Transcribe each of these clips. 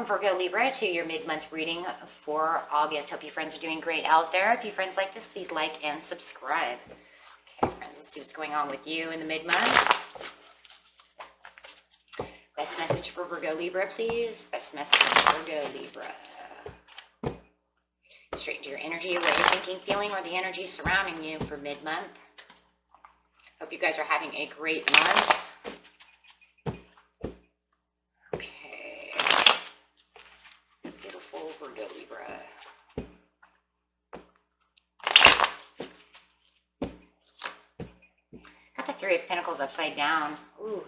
welcome Virgo Libra to your mid-month reading for August. Hope you friends are doing great out there. If you friends like this, please like and subscribe. Okay, friends, let's see what's going on with you in the mid-month. Best message for Virgo Libra, please. Best message for Virgo Libra. Straight into your energy, your way of thinking, feeling, or the energy surrounding you for mid-month. Hope you guys are having a great month. Virgo Libra. Got the Three of Pentacles upside down. Ooh.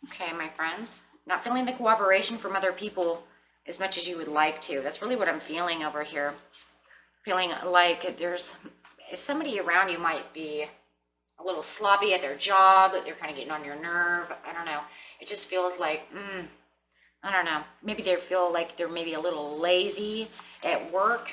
Okay, my friends. Not feeling the cooperation from other people as much as you would like to. That's really what I'm feeling over here. Feeling like there's somebody around you might be a little sloppy at their job. They're kind of getting on your nerve. I don't know. It just feels like, I don't know, maybe they feel like they're maybe a little lazy at work.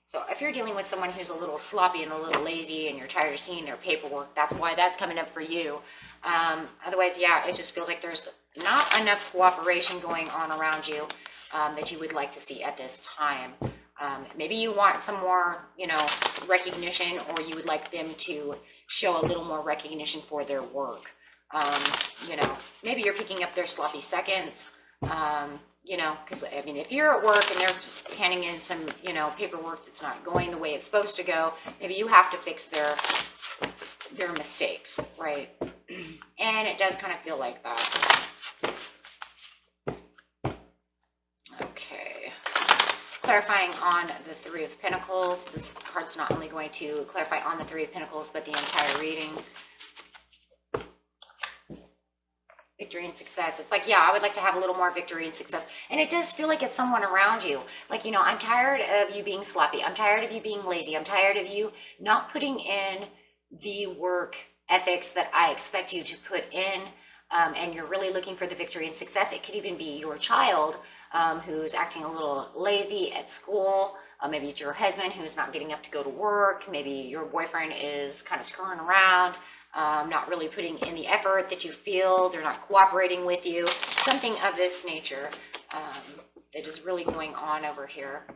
So if you're dealing with someone who's a little sloppy and a little lazy and you're tired of seeing their paperwork, that's why that's coming up for you. Otherwise, yeah, it just feels like there's not enough cooperation going on around you that you would like to see at this time. Maybe you want some more, recognition, or you would like them to show a little more recognition for their work. Maybe you're picking up their sloppy seconds. Because I mean, if you're at work and they're just handing in some, paperwork that's not going the way it's supposed to go, maybe you have to fix their mistakes, right? And it does kind of feel like that. Okay. Clarifying on the Three of Pentacles. This card's not only going to clarify on the Three of Pentacles, but the entire reading. Victory and success. It's like, yeah, I would like to have a little more victory and success. And it does feel like it's someone around you. Like, I'm tired of you being sloppy. I'm tired of you being lazy. I'm tired of you not putting in the work ethics that I expect you to put in. And you're really looking for the victory and success. It could even be your child who's acting a little lazy at school. Maybe it's your husband who's not getting up to go to work. Maybe your boyfriend is kind of screwing around. Not really putting in the effort that you feel. They're not cooperating with you. Something of this nature that is really going on over here.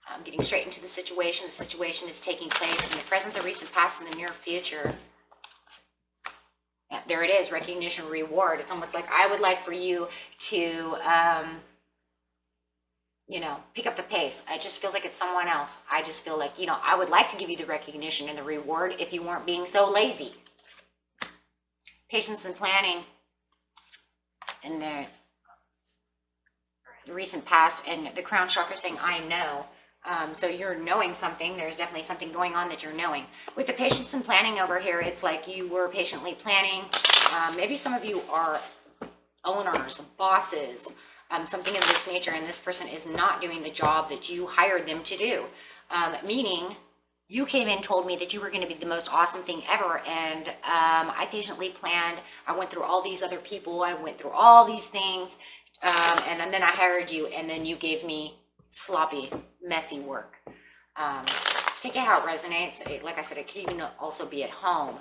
I'm getting straight into the situation. The situation is taking place in the present, the recent past, and the near future. Yeah, there it is, recognition, reward. It's almost like I would like for you to pick up the pace. It just feels like it's someone else. I just feel like, I would like to give you the recognition and the reward if you weren't being so lazy. Patience and planning in the recent past, and the crown chakra saying, I know. So you're knowing something. There's definitely something going on that you're knowing. With the patience and planning over here, it's like you were patiently planning. Maybe some of you are owners, bosses, something of this nature, and this person is not doing the job that you hired them to do. Meaning, you came in, told me that you were going to be the most awesome thing ever, and I patiently planned. I went through all these other people. I went through all these things, and then I hired you, and then you gave me sloppy, messy work. Take it how it resonates. Like I said, it could even also be at home.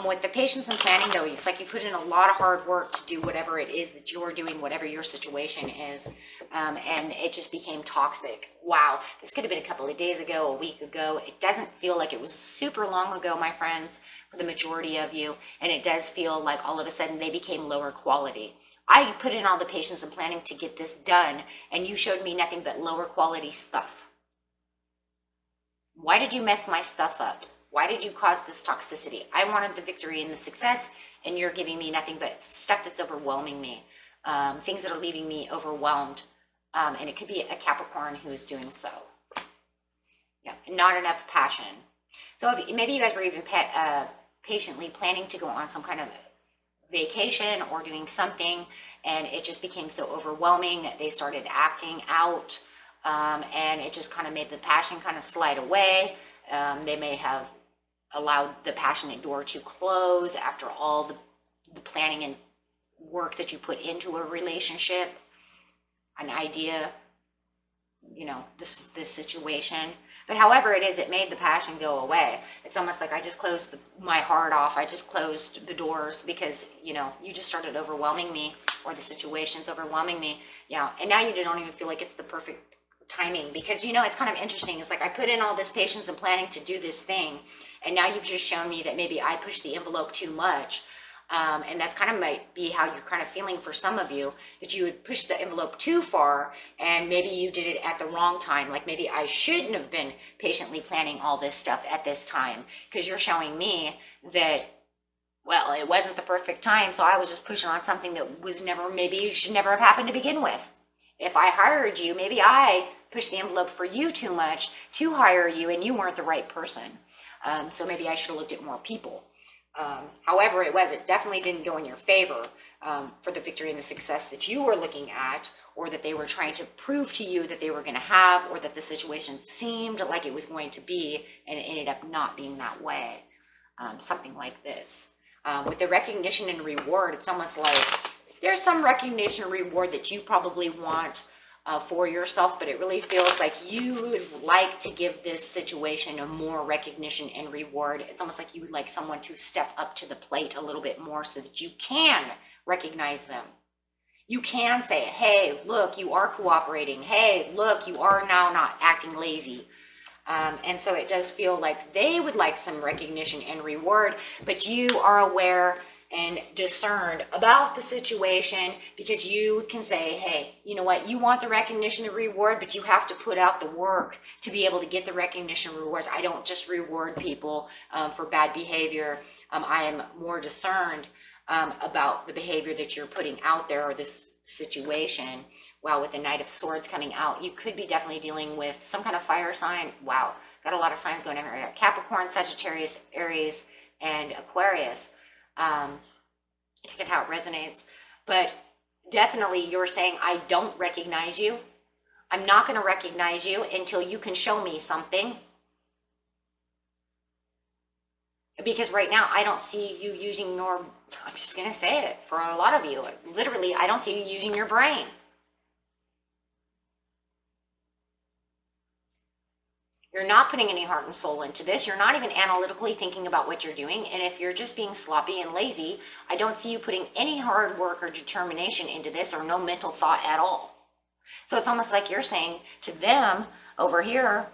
With the patience and planning, though, it's like you put in a lot of hard work to do whatever it is that you're doing, whatever your situation is, and it just became toxic. Wow, this could have been a couple of days ago, a week ago. It doesn't feel like it was super long ago, my friends, for the majority of you, and it does feel like all of a sudden they became lower quality. I put in all the patience and planning to get this done, and you showed me nothing but lower quality stuff. Why did you mess my stuff up? Why did you cause this toxicity? I wanted the victory and the success, and you're giving me nothing but stuff that's overwhelming me, things that are leaving me overwhelmed, and it could be a Capricorn who is doing so. Yeah, not enough passion. So maybe you guys were even patiently planning to go on some kind of vacation or doing something, and it just became so overwhelming that they started acting out. And it just kind of made the passion kind of slide away. They may have allowed the passionate door to close after all the planning and work that you put into a relationship, an idea, this situation. But however it is, it made the passion go away. It's almost like I just closed my heart off. I just closed the doors because, you know, you just started overwhelming me, or the situation's overwhelming me. Yeah, and now you don't even feel like it's the perfect timing, because, you know, it's kind of interesting. It's like I put in all this patience and planning to do this thing, and now you've just shown me that maybe I pushed the envelope too much. And that's kind of might be how you're kind of feeling for some of you, that you would push the envelope too far, and maybe you did it at the wrong time. Like maybe I shouldn't have been patiently planning all this stuff at this time, because you're showing me that, well, it wasn't the perfect time, so I was just pushing on something that was never, maybe should never have happened to begin with. If I hired you, maybe I pushed the envelope for you too much to hire you, and you weren't the right person. So maybe I should have looked at more people. However it was, it definitely didn't go in your favor for the victory and the success that you were looking at, or that they were trying to prove to you that they were going to have, or that the situation seemed like it was going to be, and it ended up not being that way. Something like this. With the recognition and reward, it's almost like there's some recognition and reward that you probably want for yourself, but it really feels like you would like to give this situation a more recognition and reward. It's almost like you would like someone to step up to the plate a little bit more, so that you can recognize them. You can say, hey, look, you are cooperating. Hey, look, you are now not acting lazy. And so it does feel like they would like some recognition and reward, but you are aware and discerned about the situation, because you can say, hey, you know what, you want the recognition and reward, but you have to put out the work to be able to get the recognition and rewards. I don't just reward people for bad behavior. I am more discerned about the behavior that you're putting out there, or this situation. Wow, with the Knight of Swords coming out, you could be definitely dealing with some kind of fire sign. Wow, got a lot of signs going on here. I got Capricorn, Sagittarius, Aries, and Aquarius. Look at how it resonates. But definitely you're saying, I don't recognize you. I'm not going to recognize you until you can show me something. Because right now I don't see you using your, I'm just going to say it for a lot of you, literally, I don't see you using your brain. You're not putting any heart and soul into this. You're not even analytically thinking about what you're doing. And if you're just being sloppy and lazy, I don't see you putting any hard work or determination into this, or no mental thought at all. So it's almost like you're saying to them over here,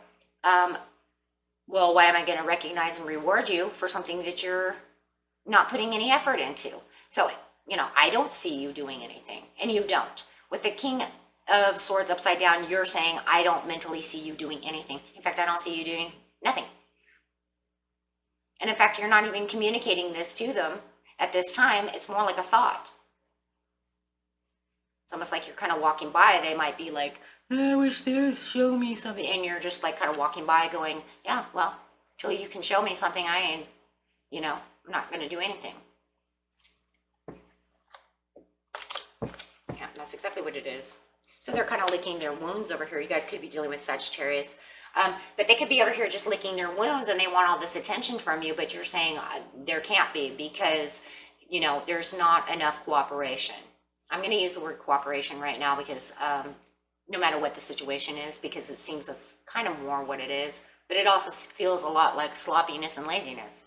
well, why am I going to recognize and reward you for something that you're not putting any effort into? So, you know, I don't see you doing anything, and you don't. With the King of Swords upside down, you're saying, I don't mentally see you doing anything. In fact, I don't see you doing nothing. And in fact, you're not even communicating this to them at this time. It's more like a thought. It's almost like you're kind of walking by. They might be like, I wish this, show me something. And you're just like kind of walking by going, yeah, well, till you can show me something, I ain't, you know, I'm not going to do anything. Yeah, that's exactly what it is. So they're kind of licking their wounds over here. You guys could be dealing with Sagittarius. But they could be over here just licking their wounds, and they want all this attention from you. But you're saying there can't be, because, you know, there's not enough cooperation. I'm going to use the word cooperation right now, because no matter what the situation is, because it seems that's kind of more what it is. But it also feels a lot like sloppiness and laziness.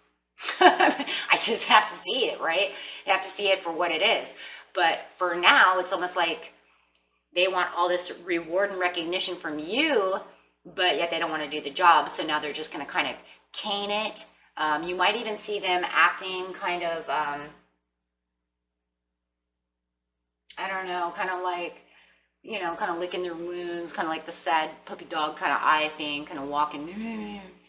I just have to see it, right? I have to see it for what it is. But for now, it's almost like they want all this reward and recognition from you, but yet they don't want to do the job. So now they're just going to kind of cane it. You might even see them acting kind of, I don't know, kind of like, you know, kind of licking their wounds, kind of like the sad puppy dog kind of eye thing, kind of walking,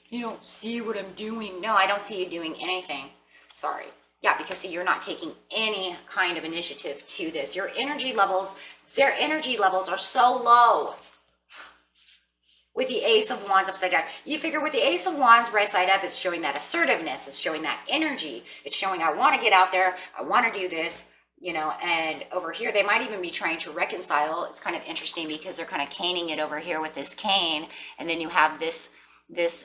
you don't see what I'm doing. No, I don't see you doing anything. Sorry. Yeah, because see, you're not taking any kind of initiative to this. Your energy levels, their energy levels are so low. With the Ace of Wands upside down, you figure with the Ace of Wands right side up, it's showing that assertiveness, it's showing that energy, it's showing I want to get out there, I want to do this, you know. And over here they might even be trying to reconcile. It's kind of interesting because they're kind of caning it over here with this cane, and then you have this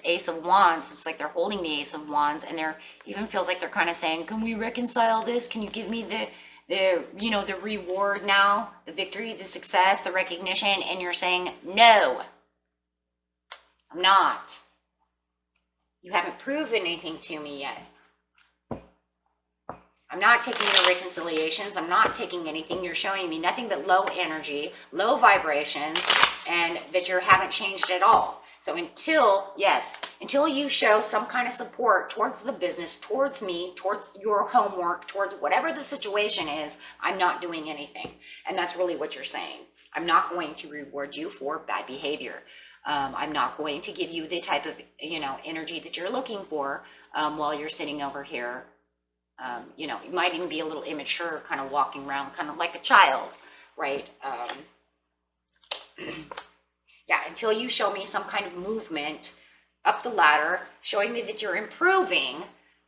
Ace of Wands. It's like they're holding the Ace of Wands, and they're even feels like they're kind of saying, can we reconcile this? Can you give me the you know, the reward now, the victory, the success, the recognition? And you're saying, no, I'm not. You haven't proven anything to me yet. I'm not taking your reconciliations. I'm not taking anything. You're showing me nothing but low energy, low vibrations, and that you haven't changed at all. So until you show some kind of support towards the business, towards me, towards your homework, towards whatever the situation is, I'm not doing anything. And that's really what you're saying. I'm not going to reward you for bad behavior. I'm not going to give you the type of, energy that you're looking for while you're sitting over here. You might even be a little immature, kind of walking around kind of like a child, right? Yeah, until you show me some kind of movement up the ladder, showing me that you're improving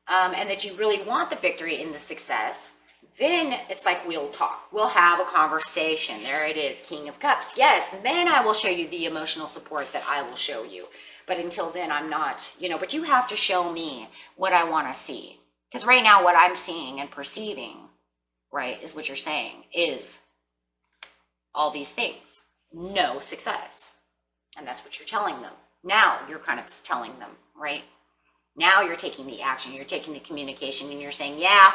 and that you really want the victory and the success, then it's like we'll talk. We'll have a conversation. There it is, King of Cups. Yes, then I will show you the emotional support that I will show you. But until then, I'm not, but you have to show me what I want to see. Because right now, what I'm seeing and perceiving, right, is what you're saying, is all these things. No success. And that's what you're telling them. Now you're kind of telling them, right? Now you're taking the action, you're taking the communication, and you're saying, yeah,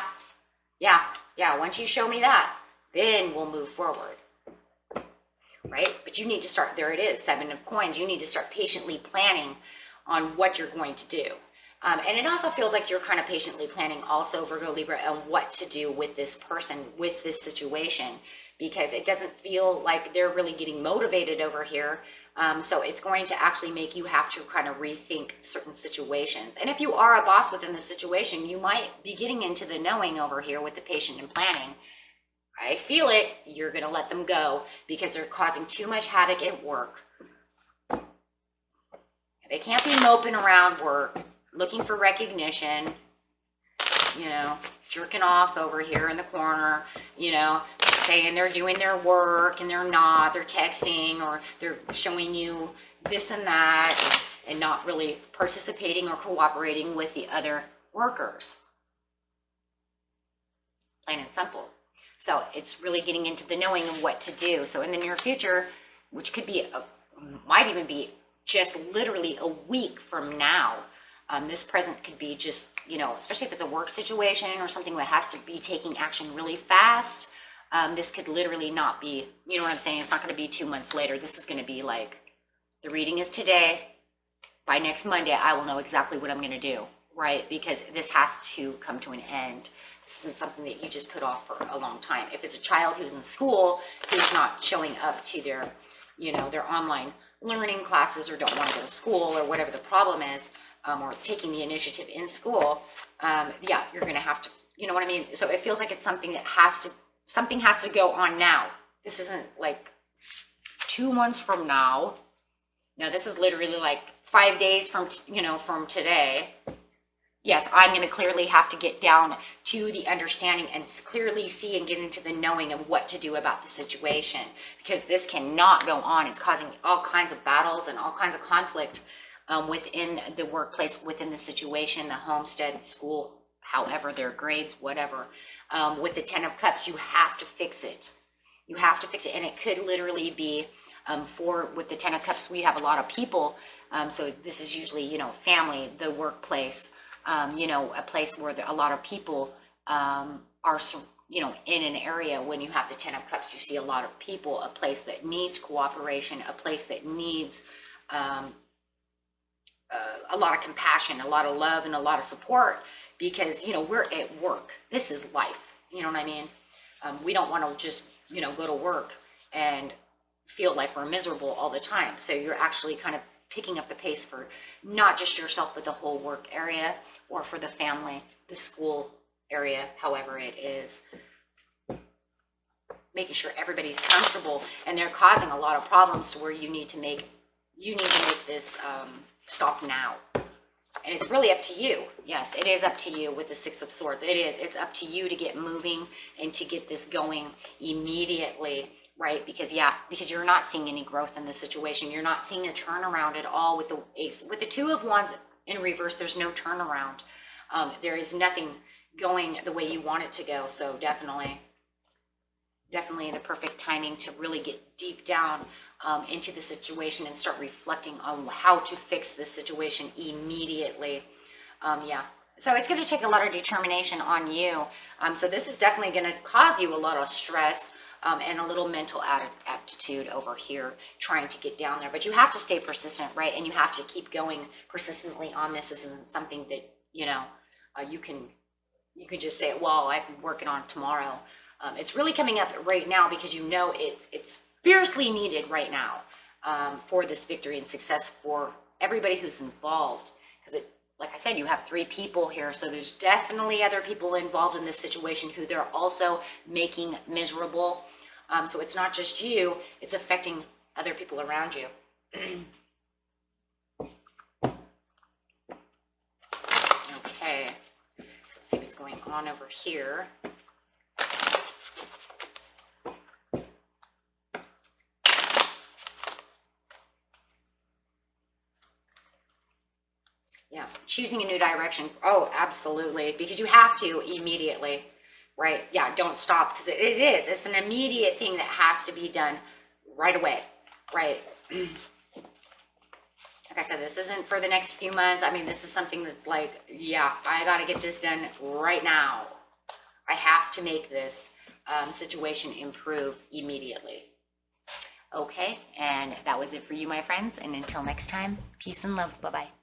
once you show me that, then we'll move forward, right? But you need to start, there it is, 7 of Coins. You need to start patiently planning on what you're going to do. And it also feels like you're kind of patiently planning also, Virgo, Libra, on what to do with this person, with this situation, because it doesn't feel like they're really getting motivated over here. So it's going to actually make you have to kind of rethink certain situations. And if you are a boss within the situation, you might be getting into the knowing over here with the patient and planning. I feel it. You're going to let them go because they're causing too much havoc at work. They can't be moping around work, looking for recognition, jerking off over here in the corner, saying they're doing their work and they're not, they're texting or they're showing you this and that and not really participating or cooperating with the other workers. Plain and simple. So it's really getting into the knowing of what to do. So in the near future, which could be, might even be just literally a week from now, this present could be just, especially if it's a work situation or something that has to be taking action really fast. This could literally not be, you know what I'm saying? It's not going to be 2 months later. This is going to be like, the reading is today. By next Monday, I will know exactly what I'm going to do, right? Because this has to come to an end. This isn't something that you just put off for a long time. If it's a child who's in school, who's not showing up to their, their online learning classes or don't want to go to school or whatever the problem is, or taking the initiative in school, you're going to have to, you know what I mean? So it feels like it's something that something has to go on now. This isn't like 2 months from now. No, this is literally like 5 days from, from today. Yes, I'm going to clearly have to get down to the understanding and clearly see and get into the knowing of what to do about the situation, because this cannot go on. It's causing all kinds of battles and all kinds of conflict within the workplace, within the situation, the homestead, school, however, their grades, whatever. With the 10 of Cups, you have to fix it. You have to fix it. And it could literally be with the 10 of Cups, we have a lot of people. So this is usually, family, the workplace, a place where a lot of people are, in an area. When you have the 10 of Cups, you see a lot of people, a place that needs cooperation, a place that needs a lot of compassion, a lot of love, and a lot of support, because, we're at work. This is life. You know what I mean? We don't want to just, go to work and feel like we're miserable all the time. So you're actually kind of picking up the pace for not just yourself, but the whole work area, or for the family, the school area, however it is. Making sure everybody's comfortable, and they're causing a lot of problems to where you need to make this stop now. And it's really up to you. Yes, it is up to you with the 6 of Swords. It's up to you to get moving and to get this going immediately, right? Because you're not seeing any growth in the situation. You're not seeing a turnaround at all with the Ace. With the 2 of Wands in reverse, there's no turnaround. There is nothing going the way you want it to go. So definitely, definitely the perfect timing to really get deep down into the situation and start reflecting on how to fix this situation immediately. Yeah. So it's going to take a lot of determination on you. So this is definitely going to cause you a lot of stress and a little mental aptitude over here trying to get down there. But you have to stay persistent, right? And you have to keep going persistently on this. This isn't something that, you know, you can just say, well, I can work it on tomorrow. It's really coming up right now because you know it's fiercely needed right now for this victory and success for everybody who's involved. Because like I said, you have 3 people here, so there's definitely other people involved in this situation who they're also making miserable. So it's not just you, it's affecting other people around you. Okay, let's see what's going on over here. Yeah, choosing a new direction. Oh, absolutely. Because you have to immediately, right? Yeah, don't stop because it's an immediate thing that has to be done right away, right? Like I said, this isn't for the next few months. I mean, this is something that's like, yeah, I got to get this done right now. I have to make this situation improve immediately. Okay, and that was it for you, my friends. And until next time, peace and love. Bye-bye.